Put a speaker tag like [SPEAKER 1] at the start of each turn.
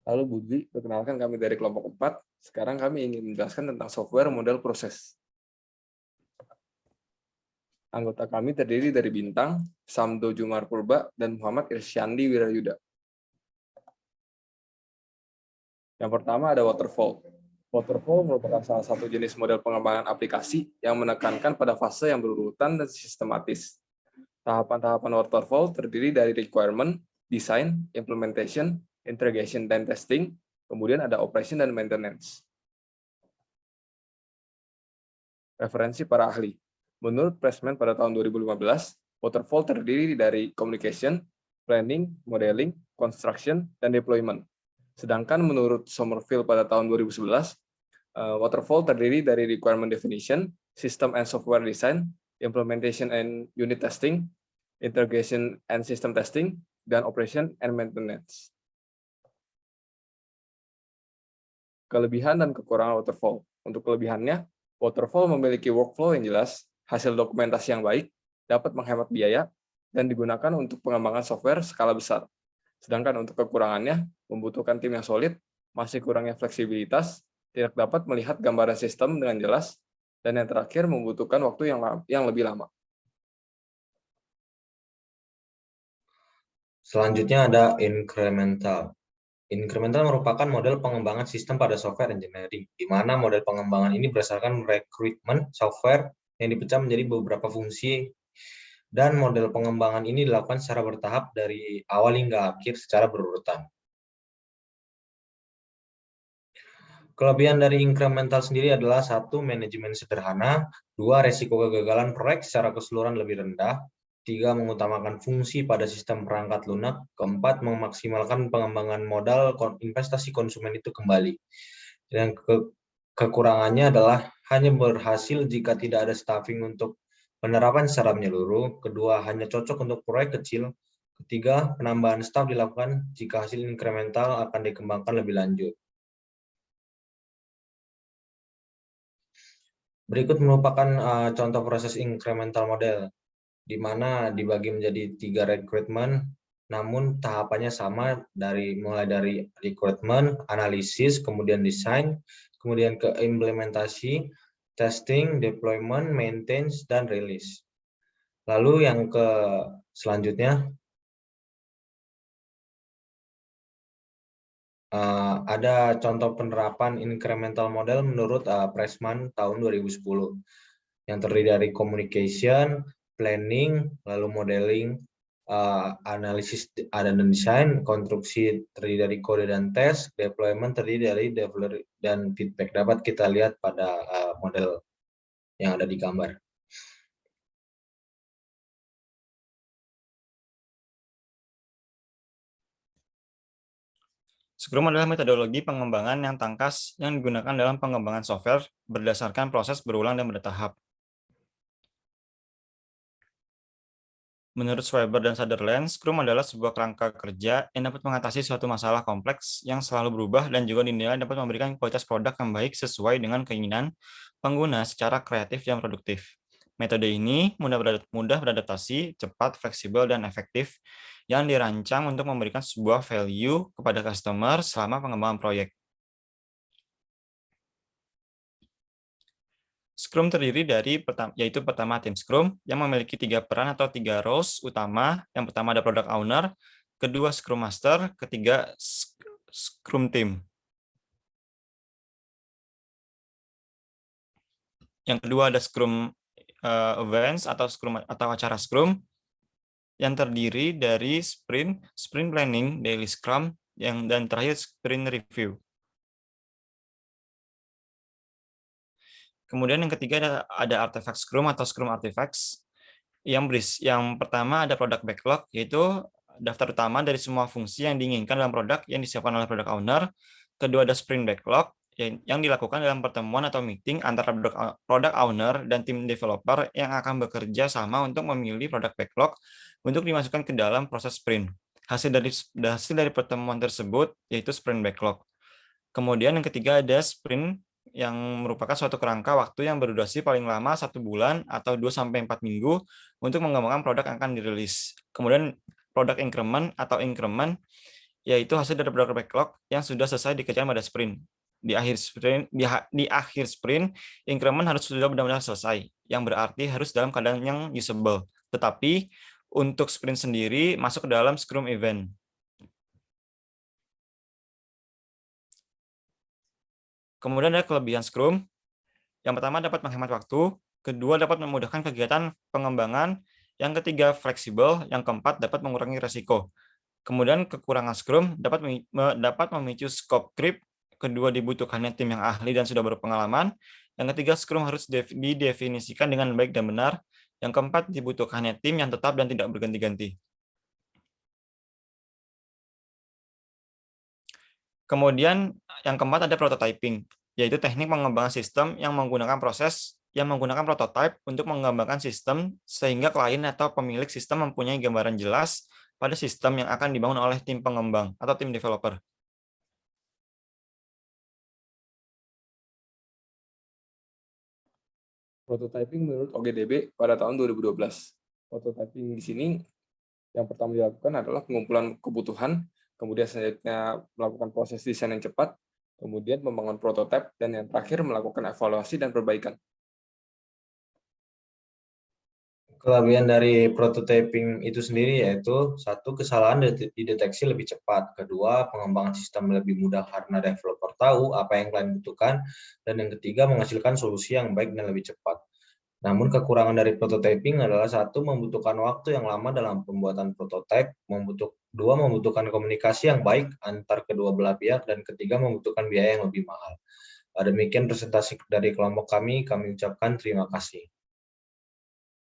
[SPEAKER 1] Halo Budi, perkenalkan kami dari kelompok 4. Sekarang kami ingin menjelaskan tentang software model proses. Anggota kami terdiri dari Bintang, Samdo Jumar Purba, dan Muhammad Irsyandi Wirayuda. Yang pertama ada waterfall. Waterfall merupakan salah satu jenis model pengembangan aplikasi yang menekankan pada fase yang berurutan dan sistematis. Tahapan-tahapan waterfall terdiri dari requirement, design, implementation, integration, dan testing, kemudian ada operation dan maintenance. Referensi para ahli. Menurut Pressman pada tahun 2015, waterfall terdiri dari communication, planning, modeling, construction, dan deployment. Sedangkan menurut Somerville pada tahun 2011, waterfall terdiri dari requirement definition, system and software design, implementation and unit testing, integration and system testing, dan operation and maintenance. Kelebihan dan kekurangan waterfall. Untuk kelebihannya, waterfall memiliki workflow yang jelas, hasil dokumentasi yang baik, dapat menghemat biaya, dan digunakan untuk pengembangan software skala besar. Sedangkan untuk kekurangannya, membutuhkan tim yang solid, masih kurangnya fleksibilitas, tidak dapat melihat gambaran sistem dengan jelas, dan yang terakhir membutuhkan waktu yang lebih lama.
[SPEAKER 2] Selanjutnya ada incremental. Incremental merupakan model pengembangan sistem pada software engineering, di mana model pengembangan ini berdasarkan rekrutmen software yang dipecah menjadi beberapa fungsi, dan model pengembangan ini dilakukan secara bertahap dari awal hingga akhir secara berurutan. Kelebihan dari incremental sendiri adalah 1. Manajemen sederhana, 2. Resiko kegagalan proyek secara keseluruhan lebih rendah, 3. Mengutamakan fungsi pada sistem perangkat lunak, 4. Memaksimalkan pengembangan modal investasi konsumen itu kembali. Dan kekurangannya adalah hanya berhasil jika tidak ada staffing untuk penerapan secara menyeluruh, kedua hanya cocok untuk proyek kecil, ketiga penambahan staf dilakukan jika hasil incremental akan dikembangkan lebih lanjut. Berikut merupakan contoh proses incremental model, di mana dibagi menjadi 3 rekrutmen, namun tahapannya sama mulai dari rekrutmen, analisis, kemudian desain, kemudian ke implementasi, testing, deployment, maintenance, dan release. Lalu yang ke selanjutnya, ada contoh penerapan incremental model menurut Pressman tahun 2010 yang terdiri dari communication, planning, lalu modeling, analisis dan desain, konstruksi terdiri dari kode dan tes, deployment terdiri dari developer dan feedback. Dapat kita lihat pada model yang ada di gambar.
[SPEAKER 3] Scrum adalah metodologi pengembangan yang tangkas yang digunakan dalam pengembangan software berdasarkan proses berulang dan bertahap. Menurut Schreiber dan Sutherland, Scrum adalah sebuah kerangka kerja yang dapat mengatasi suatu masalah kompleks yang selalu berubah dan juga dinilai dapat memberikan kualitas produk yang baik sesuai dengan keinginan pengguna secara kreatif dan produktif. Metode ini mudah beradaptasi, cepat, fleksibel, dan efektif yang dirancang untuk memberikan sebuah value kepada customer selama pengembangan proyek. Scrum terdiri dari yaitu pertama tim Scrum yang memiliki 3 peran atau 3 roles utama. Yang pertama ada Product Owner, kedua Scrum Master, ketiga Scrum Team. Yang kedua ada Scrum Events atau acara Scrum yang terdiri dari sprint planning, daily Scrum, dan terakhir sprint review. Kemudian yang ketiga ada artifact Scrum atau Scrum Artifacts. Yang pertama ada product backlog, yaitu daftar utama dari semua fungsi yang diinginkan dalam produk yang disiapkan oleh product owner. Kedua ada sprint backlog, yang dilakukan dalam pertemuan atau meeting antara product owner dan tim developer yang akan bekerja sama untuk memilih produk backlog untuk dimasukkan ke dalam proses sprint. Hasil dari pertemuan tersebut yaitu sprint backlog. Kemudian yang ketiga ada sprint yang merupakan suatu kerangka waktu yang berdurasi paling lama 1 bulan atau 2-4 minggu untuk mengembangkan produk yang akan dirilis. Kemudian produk increment atau increment yaitu hasil dari produk backlog yang sudah selesai dikerjakan pada sprint. Di akhir sprint, increment harus sudah benar-benar selesai, yang berarti harus dalam keadaan yang usable. Tetapi untuk sprint sendiri masuk ke dalam Scrum event. Kemudian ada kelebihan Scrum. Yang pertama dapat menghemat waktu, kedua dapat memudahkan kegiatan pengembangan, yang ketiga fleksibel, yang keempat dapat mengurangi resiko. Kemudian kekurangan Scrum dapat memicu scope creep, kedua dibutuhkannya tim yang ahli dan sudah berpengalaman, yang ketiga Scrum harus didefinisikan dengan baik dan benar, yang keempat dibutuhkannya tim yang tetap dan tidak berganti-ganti. Kemudian yang keempat ada prototyping, yaitu teknik pengembangan sistem yang menggunakan prototype untuk mengembangkan sistem sehingga klien atau pemilik sistem mempunyai gambaran jelas pada sistem yang akan dibangun oleh tim pengembang atau tim developer.
[SPEAKER 1] Prototyping menurut OGDB pada tahun 2012. Prototyping di sini yang pertama dilakukan adalah pengumpulan kebutuhan, kemudian selanjutnya melakukan proses desain yang cepat, kemudian membangun prototipe, dan yang terakhir melakukan evaluasi dan perbaikan.
[SPEAKER 2] Kelebihan dari prototyping itu sendiri yaitu satu, kesalahan dideteksi lebih cepat, kedua, pengembangan sistem lebih mudah karena developer tahu apa yang klien butuhkan, dan yang ketiga, menghasilkan solusi yang baik dan lebih cepat. Namun kekurangan dari prototyping adalah satu, membutuhkan waktu yang lama dalam pembuatan prototipe, dua, membutuhkan komunikasi yang baik antar kedua belah pihak, dan ketiga, membutuhkan biaya yang lebih mahal. Demikian presentasi dari kelompok kami ucapkan terima kasih.